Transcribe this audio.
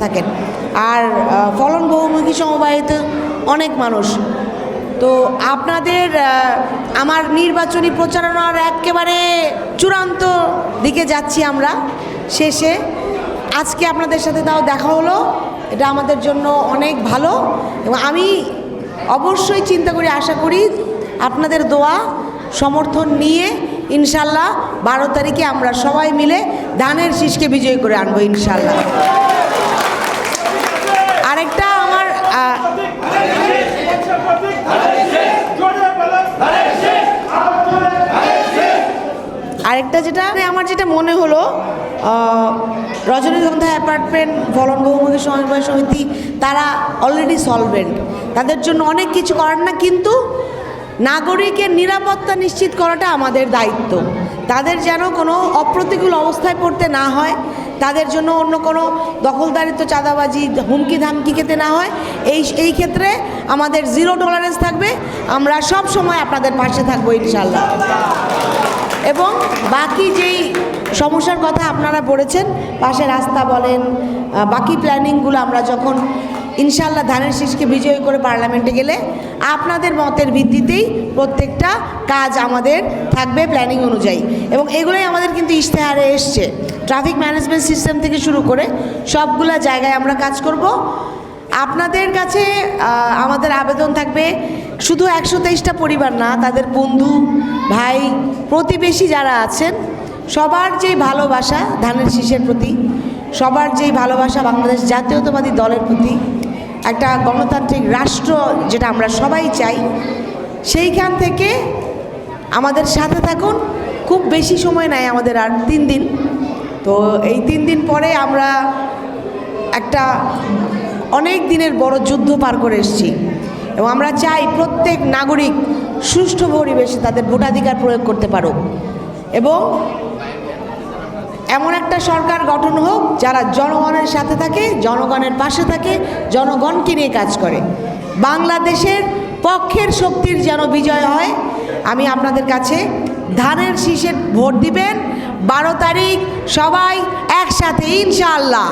থাকেন। আর ফলন বহুমুখী সমবায়িত অনেক মানুষ। তো আপনাদের আমার নির্বাচনী প্রচারণার একেবারে চূড়ান্ত দিকে যাচ্ছি আমরা, শেষে আজকে আপনাদের সাথে তাও দেখা হলো, এটা আমাদের জন্য অনেক ভালো। এবং আমি অবশ্যই চিন্তা করি, আশা করি আপনাদের দোয়া সমর্থন নিয়ে ইনশাল্লাহ 12 তারিখে আমরা সবাই মিলে ধানের শীষকে বিজয়ী করে আনবো ইনশাল্লাহ। আরেকটা আমার যেটা মনে হলো, রজনীগন্ধা অ্যাপার্টমেন্ট ফলন বহুমুখী সমবায় সমিতি তারা অলরেডি সলভেন্ট, তাদের জন্য অনেক কিছু করার না, কিন্তু নাগরিকের নিরাপত্তা নিশ্চিত করাটা আমাদের দায়িত্ব। তাদের যেন কোনো অপ্রতিকূল অবস্থায় পড়তে না হয়, তাদের জন্য অন্য কোনো দখলদারিত্ব, চাঁদাবাজি, হুমকি ধামকি খেতে না হয়, এই ক্ষেত্রে আমাদের জিরো টলারেন্স থাকবে। আমরা সব সময় আপনাদের পাশে থাকবো ইনশাল্লাহ। এবং বাকি যেই সমস্যার কথা আপনারা বলেছেন, পাশে রাস্তা বলেন, বাকি প্ল্যানিংগুলো আমরা যখন ইনশাল্লাহ ধানের শীষকে বিজয়ী করে পার্লামেন্টে গেলে আপনাদের মতের ভিত্তিতেই প্রত্যেকটা কাজ আমাদের থাকবে প্ল্যানিং অনুযায়ী। এবং এগুলোই আমাদের কিন্তু ইশতেহারে এসছে, ট্রাফিক ম্যানেজমেন্ট সিস্টেম থেকে শুরু করে সবগুলা জায়গায় আমরা কাজ করব। আপনাদের কাছে আমাদের আবেদন থাকবে, শুধু 123টা পরিবার না, তাদের বন্ধু, ভাই, প্রতিবেশী যারা আছেন, সবার যেই ভালোবাসা ধানের শীষের প্রতি, সবার যেই ভালোবাসা বাংলাদেশ জাতীয়তাবাদী দলের প্রতি, একটা গণতান্ত্রিক রাষ্ট্র যেটা আমরা সবাই চাই, সেইখান থেকে আমাদের সাথে থাকুন। খুব বেশি সময় নাই আমাদের, আর 3 দিন। তো এই 3 দিন পরে আমরা একটা অনেক দিনের বড় যুদ্ধ পার করে এসেছি, এবং আমরা চাই প্রত্যেক নাগরিক সুষ্ঠু পরিবেশে তাদের ভোটাধিকার প্রয়োগ করতে পারুক, এবং এমন একটা সরকার গঠন হোক যারা জনগণের সাথে থাকে, জনগণের পাশে থাকে, জনগণকে নিয়ে কাজ করে। বাংলাদেশের পক্ষের শক্তির যেন বিজয় হয়। আমি আপনাদের কাছে ধানের শীষের ভোট দিবেন 12 তারিখ, সবাই একসাথে ইনশাআল্লাহ।